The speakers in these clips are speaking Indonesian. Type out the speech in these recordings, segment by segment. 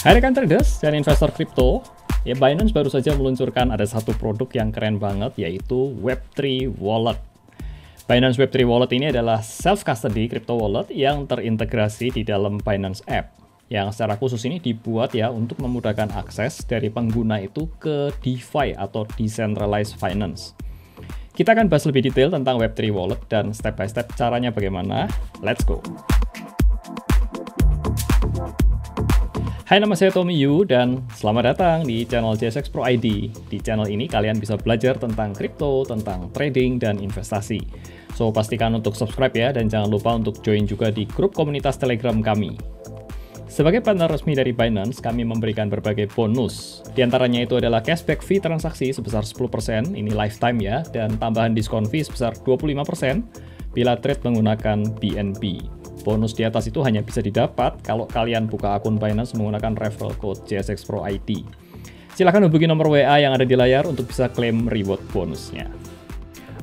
Hai rekan traders dan investor kripto, ya Binance baru saja meluncurkan ada satu produk yang keren banget, yaitu Web3 Wallet. Binance Web3 Wallet ini adalah self-custody crypto wallet yang terintegrasi di dalam Binance App, yang secara khusus ini dibuat ya untuk memudahkan akses dari pengguna itu ke DeFi atau Decentralized Finance. Kita akan bahas lebih detail tentang Web3 Wallet dan step by step caranya bagaimana. Let's go! Hai, nama saya Tommy Yu dan selamat datang di channel JSX Pro ID. Di channel ini kalian bisa belajar tentang kripto, tentang trading, dan investasi. So, pastikan untuk subscribe ya, dan jangan lupa untuk join juga di grup komunitas Telegram kami. Sebagai partner resmi dari Binance, kami memberikan berbagai bonus. Di antaranya itu adalah cashback fee transaksi sebesar 10%, ini lifetime ya, dan tambahan diskon fee sebesar 25% bila trade menggunakan BNB. Bonus di atas itu hanya bisa didapat kalau kalian buka akun Binance menggunakan referral code JSX Pro ID. Silahkan hubungi nomor WA yang ada di layar untuk bisa klaim reward bonusnya.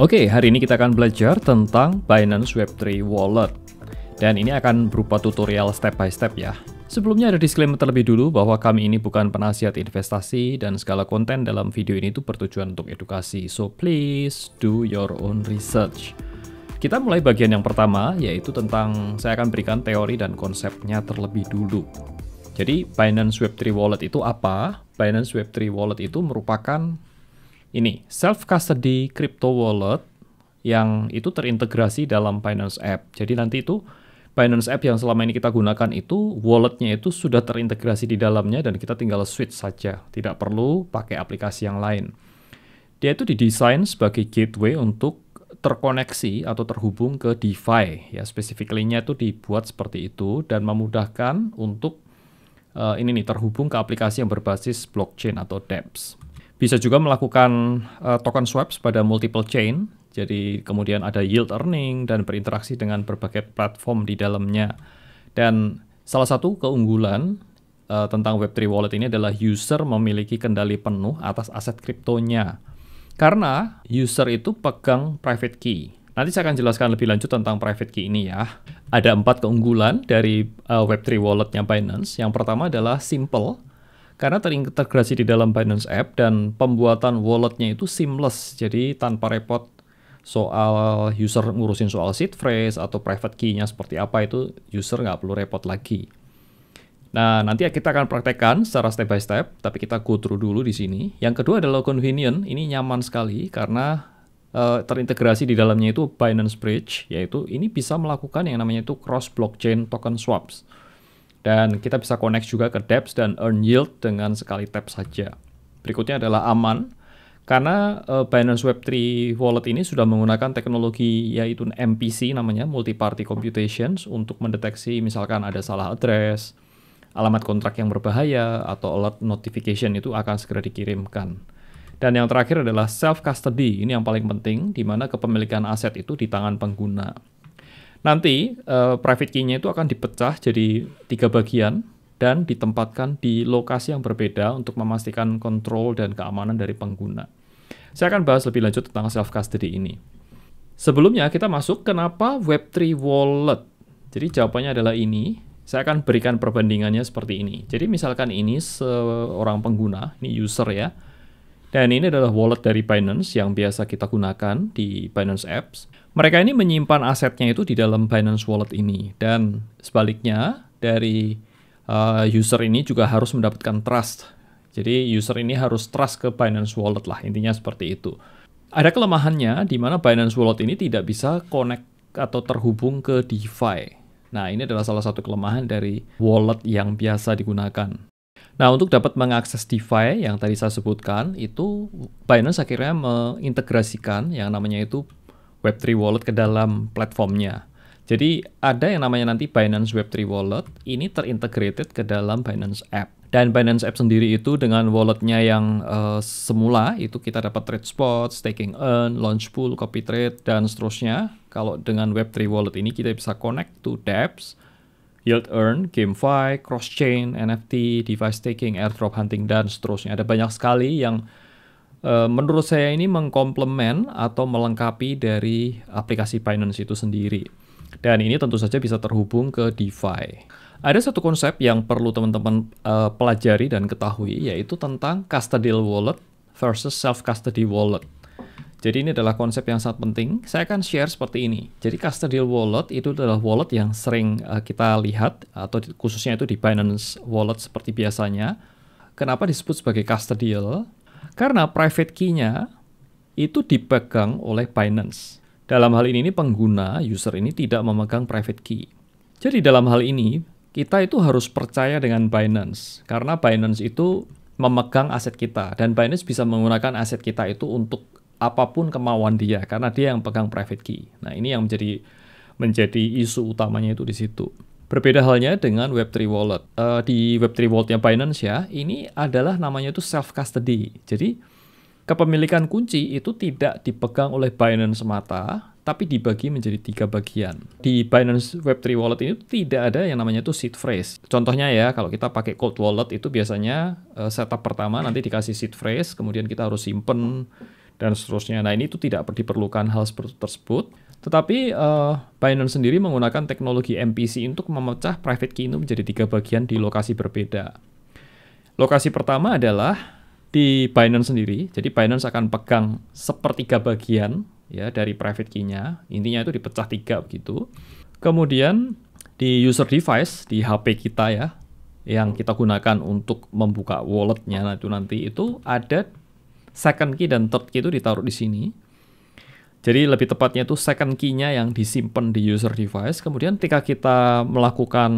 Oke, hari ini kita akan belajar tentang Binance Web3 Wallet. Dan ini akan berupa tutorial step by step ya. Sebelumnya ada disclaimer terlebih dulu bahwa kami ini bukan penasihat investasi dan segala konten dalam video ini itu bertujuan untuk edukasi. So please do your own research. Kita mulai bagian yang pertama, yaitu tentang saya akan berikan teori dan konsepnya terlebih dulu. Jadi, Binance Web3 Wallet itu apa? Binance Web3 Wallet itu merupakan ini, self-custody crypto wallet yang itu terintegrasi dalam Binance App. Jadi nanti itu Binance App yang selama ini kita gunakan itu, walletnya itu sudah terintegrasi di dalamnya dan kita tinggal switch saja. Tidak perlu pakai aplikasi yang lain. Dia itu didesain sebagai gateway untuk terkoneksi atau terhubung ke DeFi ya, specifically-nya itu dibuat seperti itu dan memudahkan untuk terhubung ke aplikasi yang berbasis blockchain atau dApps. Bisa juga melakukan token swaps pada multiple chain, jadi kemudian ada yield earning dan berinteraksi dengan berbagai platform di dalamnya. Dan salah satu keunggulan tentang Web3 Wallet ini adalah user memiliki kendali penuh atas aset kriptonya. Karena user itu pegang private key. Nanti saya akan jelaskan lebih lanjut tentang private key ini ya. Ada 4 keunggulan dari Web3 Wallet-nya Binance. Yang pertama adalah simple, karena terintegrasi di dalam Binance App dan pembuatan walletnya itu seamless. Jadi tanpa repot soal user ngurusin soal seed phrase atau private key-nya seperti apa, itu user nggak perlu repot lagi. Nah, nanti kita akan praktekkan secara step by step, tapi kita go through dulu di sini. Yang kedua adalah convenient, ini nyaman sekali karena terintegrasi di dalamnya itu Binance Bridge, yaitu ini bisa melakukan yang namanya itu cross-blockchain token swaps. Dan kita bisa connect juga ke dApps dan earn yield dengan sekali tap saja. Berikutnya adalah aman, karena Binance Web3 Wallet ini sudah menggunakan teknologi yaitu MPC namanya, Multi-Party Computations, untuk mendeteksi misalkan ada salah address, alamat kontrak yang berbahaya, atau alert notification itu akan segera dikirimkan. Dan yang terakhir adalah self-custody, ini yang paling penting, di mana kepemilikan aset itu di tangan pengguna. Nanti, private key-nya itu akan dipecah jadi 3 bagian, dan ditempatkan di lokasi yang berbeda untuk memastikan kontrol dan keamanan dari pengguna. Saya akan bahas lebih lanjut tentang self-custody ini. Sebelumnya, kita masuk kenapa Web3 Wallet. Jadi jawabannya adalah ini. Saya akan berikan perbandingannya seperti ini. Jadi misalkan ini seorang pengguna, ini user ya. Dan ini adalah wallet dari Binance yang biasa kita gunakan di Binance Apps. Mereka ini menyimpan asetnya itu di dalam Binance Wallet ini. Dan sebaliknya dari user ini juga harus mendapatkan trust. Jadi user ini harus trust ke Binance Wallet lah, intinya seperti itu. Ada kelemahannya di mana Binance Wallet ini tidak bisa connect atau terhubung ke DeFi. Nah, ini adalah salah satu kelemahan dari wallet yang biasa digunakan. Nah, untuk dapat mengakses DeFi yang tadi saya sebutkan, itu Binance akhirnya mengintegrasikan yang namanya itu Web3 Wallet ke dalam platformnya. Jadi, ada yang namanya nanti Binance Web3 Wallet, ini terintegrated ke dalam Binance App. Dan Binance App sendiri itu dengan walletnya yang semula, itu kita dapat trade spot, staking earn, launch pool, copy trade, dan seterusnya. Kalau dengan Web3 Wallet ini kita bisa connect to dApps, yield earn, GameFi, cross-chain, NFT, device staking, airdrop hunting, dan seterusnya. Ada banyak sekali yang menurut saya ini mengkomplement atau melengkapi dari aplikasi Binance itu sendiri. Dan ini tentu saja bisa terhubung ke DeFi. Ada satu konsep yang perlu teman-teman pelajari dan ketahui, yaitu tentang custodial wallet versus self-custody wallet. Jadi ini adalah konsep yang sangat penting. Saya akan share seperti ini. Jadi custodial wallet itu adalah wallet yang sering kita lihat, atau khususnya itu di Binance Wallet seperti biasanya. Kenapa disebut sebagai custodial? Karena private key-nya itu dipegang oleh Binance. Dalam hal ini pengguna, user ini tidak memegang private key. Jadi dalam hal ini, kita itu harus percaya dengan Binance. Karena Binance itu memegang aset kita. Dan Binance bisa menggunakan aset kita itu untuk apapun kemauan dia. Karena dia yang pegang private key. Nah ini yang menjadi isu utamanya itu di situ. Berbeda halnya dengan Web3 Wallet. Di Web3 Wallet-nya Binance ya, ini adalah namanya itu self-custody. Jadi, kepemilikan kunci itu tidak dipegang oleh Binance semata, tapi dibagi menjadi 3 bagian. Di Binance Web3 Wallet ini tidak ada yang namanya itu seed phrase. Contohnya ya, kalau kita pakai cold wallet itu biasanya setup pertama nanti dikasih seed phrase, kemudian kita harus simpen, dan seterusnya. Nah, ini itu tidak diperlukan hal seperti tersebut. Tetapi Binance sendiri menggunakan teknologi MPC untuk memecah private key itu menjadi 3 bagian di lokasi berbeda. Lokasi pertama adalah di Binance sendiri. Jadi Binance akan pegang 1/3 bagian ya dari private key-nya. Intinya itu dipecah 3 begitu. Kemudian di user device di HP kita ya, yang kita gunakan untuk membuka wallet-nya nanti itu ada second key dan third key itu ditaruh di sini. Jadi lebih tepatnya itu second key-nya yang disimpan di user device. Kemudian ketika kita melakukan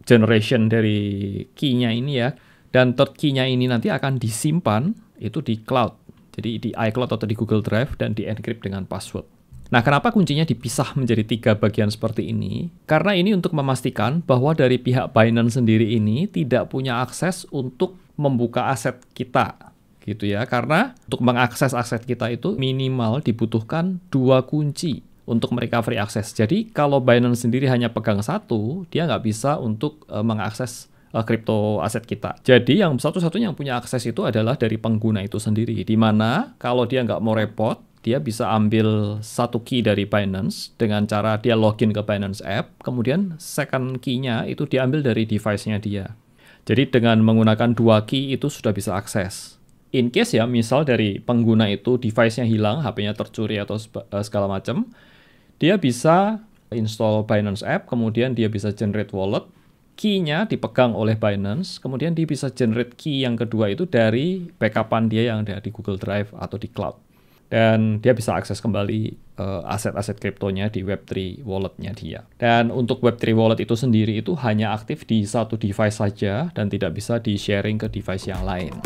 generation dari key-nya ini ya, dan third key-nya ini nanti akan disimpan itu di cloud. Jadi di iCloud atau di Google Drive dan di-encrypt dengan password. Nah, kenapa kuncinya dipisah menjadi 3 bagian seperti ini? Karena ini untuk memastikan bahwa dari pihak Binance sendiri ini tidak punya akses untuk membuka aset kita. Gitu ya, karena untuk mengakses aset kita itu minimal dibutuhkan 2 kunci untuk merecovery akses. Jadi kalau Binance sendiri hanya pegang 1, dia nggak bisa untuk mengakses kripto aset kita. Jadi yang satu-satunya yang punya akses itu adalah dari pengguna itu sendiri, di mana kalau dia nggak mau repot, dia bisa ambil 1 key dari Binance dengan cara dia login ke Binance app, kemudian second key-nya itu diambil dari device-nya dia. Jadi dengan menggunakan 2 key itu sudah bisa akses. In case ya, misal dari pengguna itu device-nya hilang, HP-nya tercuri atau segala macam, dia bisa install Binance app, kemudian dia bisa generate wallet, key-nya dipegang oleh Binance, kemudian dia bisa generate key yang kedua itu dari backup-an dia yang ada di Google Drive atau di cloud. Dan dia bisa akses kembali aset-aset kriptonya di Web3 wallet-nya dia. Dan untuk Web3 wallet itu sendiri itu hanya aktif di 1 device saja dan tidak bisa di-sharing ke device yang lain.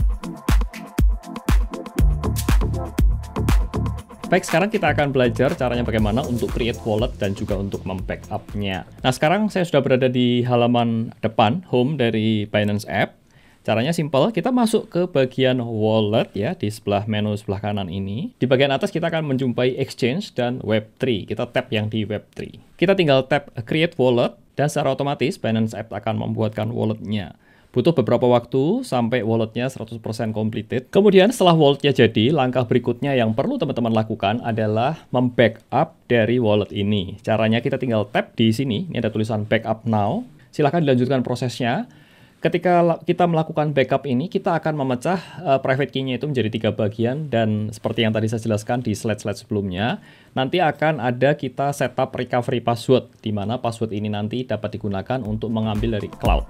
Baik, sekarang kita akan belajar caranya bagaimana untuk create wallet dan juga untuk membackup-nya. Nah, sekarang saya sudah berada di halaman depan, home dari Binance App. Caranya simpel, kita masuk ke bagian wallet ya, di sebelah menu sebelah kanan ini. Di bagian atas kita akan menjumpai exchange dan Web3. Kita tap yang di Web3. Kita tinggal tap create wallet, dan secara otomatis Binance App akan membuatkan wallet-nya. Butuh beberapa waktu sampai walletnya 100% completed. Kemudian setelah walletnya jadi, langkah berikutnya yang perlu teman-teman lakukan adalah membackup dari wallet ini. Caranya kita tinggal tap di sini, ini ada tulisan backup now. Silahkan dilanjutkan prosesnya. Ketika kita melakukan backup ini, kita akan memecah private key-nya itu menjadi 3 bagian, dan seperti yang tadi saya jelaskan di slide-slide sebelumnya, nanti akan ada kita setup recovery password, di mana password ini nanti dapat digunakan untuk mengambil dari cloud.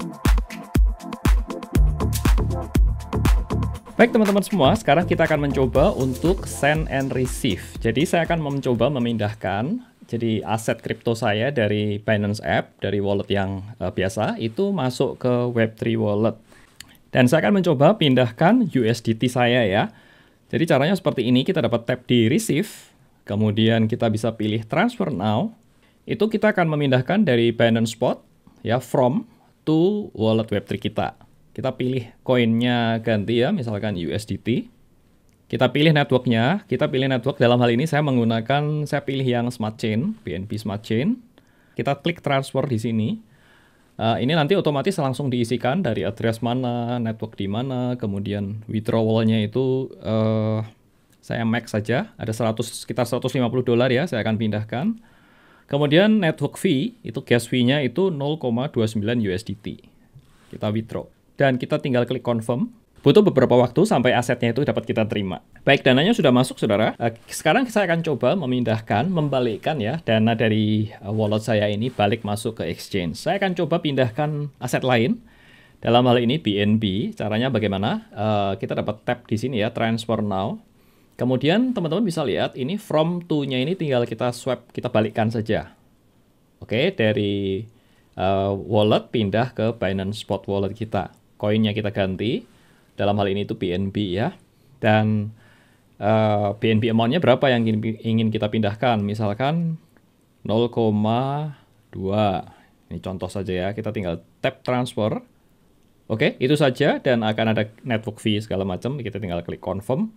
Baik teman-teman semua, sekarang kita akan mencoba untuk send and receive. Jadi saya akan mencoba memindahkan jadi aset kripto saya dari Binance App, dari wallet yang biasa, itu masuk ke Web3 Wallet. Dan saya akan mencoba pindahkan USDT saya ya. Jadi caranya seperti ini, kita dapat tap di receive, kemudian kita bisa pilih transfer now. Itu kita akan memindahkan dari Binance Spot, ya, from to wallet Web3 kita. Kita pilih koinnya ganti ya, misalkan USDT. Kita pilih networknya, kita pilih network, dalam hal ini saya pilih yang Smart Chain, BNB Smart Chain. Kita klik transfer di sini. Ini nanti otomatis langsung diisikan dari address mana, network di mana, kemudian withdrawal-nya itu saya max saja, ada sekitar $150 ya, saya akan pindahkan. Kemudian network fee, itu gas fee-nya itu 0,29 USDT. Kita withdraw. Dan kita tinggal klik confirm. Butuh beberapa waktu sampai asetnya itu dapat kita terima. Baik, dananya sudah masuk, saudara. Sekarang saya akan coba memindahkan, membalikkan ya, dana dari wallet saya ini balik masuk ke exchange. Saya akan coba pindahkan aset lain. Dalam hal ini BNB. Caranya bagaimana? Kita dapat tab di sini ya, transfer now. Kemudian teman-teman bisa lihat ini from to-nya ini tinggal kita swap, kita balikkan saja. Oke, dari wallet pindah ke Binance Spot Wallet kita. Koinnya kita ganti. Dalam hal ini itu BNB ya. Dan BNB amount-nya berapa yang ingin kita pindahkan? Misalkan 0,2. Ini contoh saja ya. Kita tinggal tap transfer. Oke, itu saja. Dan akan ada network fee segala macam. Kita tinggal klik confirm.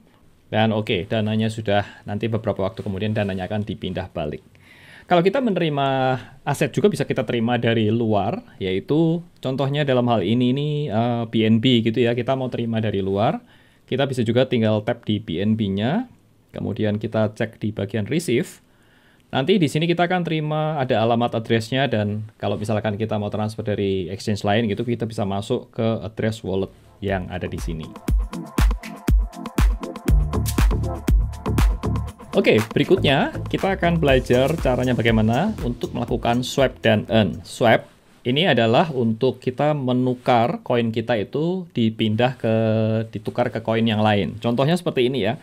Dan oke, dananya sudah, nanti beberapa waktu kemudian dananya akan dipindah balik. Kalau kita menerima aset juga bisa kita terima dari luar, yaitu contohnya dalam hal ini BNB gitu ya, kita mau terima dari luar, kita bisa juga tinggal tap di BNB-nya, kemudian kita cek di bagian receive, nanti di sini kita akan terima ada alamat address-nya, dan kalau misalkan kita mau transfer dari exchange lain gitu, kita bisa masuk ke address wallet yang ada di sini. Oke, berikutnya kita akan belajar caranya bagaimana untuk melakukan swap dan earn. Swap ini adalah untuk kita menukar koin kita itu ditukar ke koin yang lain. Contohnya seperti ini ya.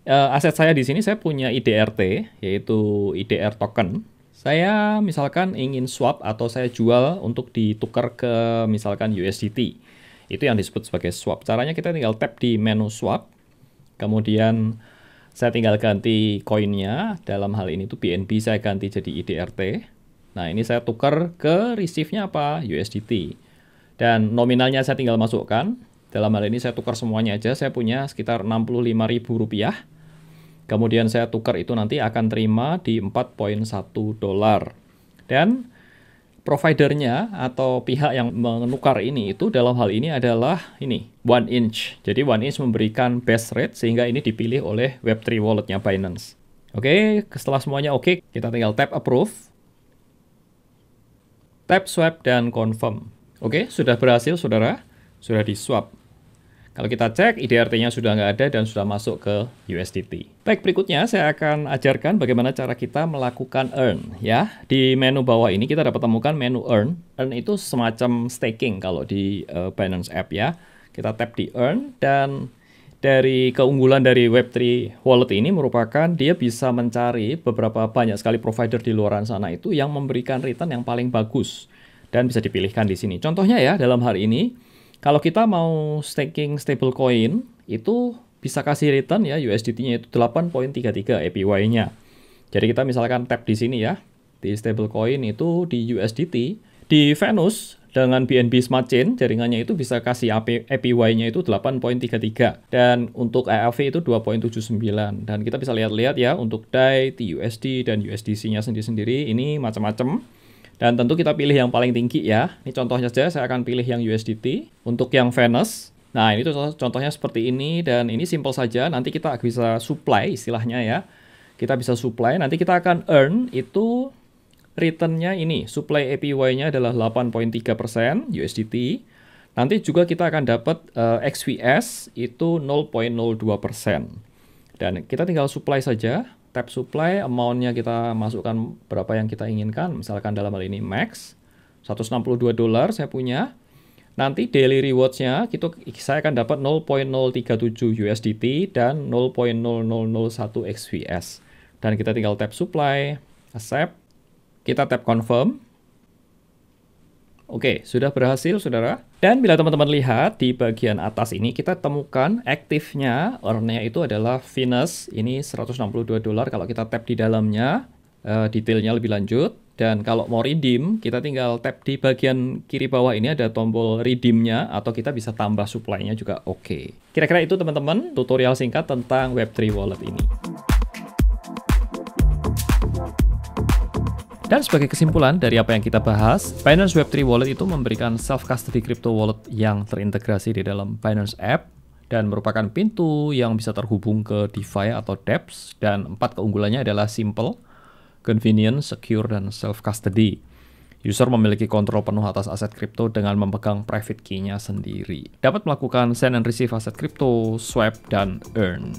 Aset saya di sini saya punya IDRT, yaitu IDR token. Saya misalkan ingin swap atau saya jual untuk ditukar ke misalkan USDT. Itu yang disebut sebagai swap. Caranya kita tinggal tap di menu swap. Kemudian saya tinggal ganti koinnya, dalam hal ini tuh BNB saya ganti jadi IDRT. Nah, ini saya tukar ke receive-nya apa? USDT. Dan nominalnya saya tinggal masukkan. Dalam hal ini saya tukar semuanya aja, saya punya sekitar Rp65.000. Kemudian saya tukar itu nanti akan terima di $4.1. Dan providernya atau pihak yang menukar ini itu dalam hal ini adalah ini 1inch. Jadi 1inch memberikan best rate sehingga ini dipilih oleh Web3 walletnya Binance. Oke, setelah semuanya oke, kita tinggal tap approve, tap swap dan confirm. Oke, sudah berhasil saudara, sudah di swap. Kalau kita cek, IDRT-nya sudah nggak ada dan sudah masuk ke USDT. Baik, berikutnya saya akan ajarkan bagaimana cara kita melakukan earn. Ya, di menu bawah ini kita dapat temukan menu earn. Earn itu semacam staking kalau di Binance App ya. Kita tap di earn, dan dari keunggulan dari Web3 Wallet ini merupakan dia bisa mencari beberapa banyak sekali provider di luar sana itu yang memberikan return yang paling bagus. Dan bisa dipilihkan di sini. Contohnya ya, dalam hal ini, kalau kita mau staking stablecoin, itu bisa kasih return ya, USDT-nya itu 8.33 APY-nya. Jadi kita misalkan tap di sini ya, di stablecoin itu di USDT, di Venus dengan BNB Smart Chain, jaringannya itu bisa kasih APY-nya itu 8.33. Dan untuk EAV itu 2.79. Dan kita bisa lihat-lihat ya, untuk DAI, TUSD, dan USDC-nya sendiri-sendiri, ini macam-macam. Dan tentu kita pilih yang paling tinggi ya. Ini contohnya saja, saya akan pilih yang USDT. Untuk yang Venus, nah ini tuh contohnya seperti ini. Dan ini simple saja, nanti kita bisa supply istilahnya ya. Kita bisa supply, nanti kita akan earn itu return-nya ini. Supply APY-nya adalah 8.3% USDT. Nanti juga kita akan dapat XVS itu 0.02%. Dan kita tinggal supply saja. Tap supply, amount-nya kita masukkan berapa yang kita inginkan. Misalkan dalam hal ini max, $162 saya punya. Nanti daily rewards-nya, saya akan dapat 0.037 USDT dan 0.0001 XVS. Dan kita tinggal tap supply, accept, kita tap confirm. Oke, sudah berhasil saudara. Dan bila teman-teman lihat di bagian atas ini, kita temukan aktifnya, earn-nya itu adalah Venus. Ini $162. Kalau kita tap di dalamnya, detailnya lebih lanjut. Dan kalau mau redeem, kita tinggal tap di bagian kiri bawah ini ada tombol redeem-nya, atau kita bisa tambah supply-nya juga oke. Kira-kira itu teman-teman, tutorial singkat tentang Web3 Wallet ini. Dan sebagai kesimpulan dari apa yang kita bahas, Binance Web3 Wallet itu memberikan self-custody crypto wallet yang terintegrasi di dalam Binance App dan merupakan pintu yang bisa terhubung ke DeFi atau dApps, dan 4 keunggulannya adalah simple. convenient, secure, dan self-custody. User memiliki kontrol penuh atas aset kripto dengan memegang private key-nya sendiri. Dapat melakukan send and receive aset kripto, swap, dan earn.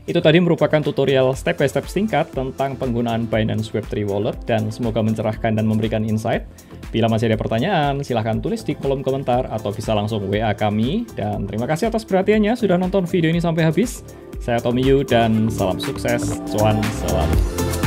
Itu tadi merupakan tutorial step-by-step singkat tentang penggunaan Binance Web3 Wallet dan semoga mencerahkan dan memberikan insight. Bila masih ada pertanyaan, silahkan tulis di kolom komentar atau bisa langsung WA kami. Dan terima kasih atas perhatiannya sudah nonton video ini sampai habis. Saya Tommy Yu dan salam sukses, cuan selalu.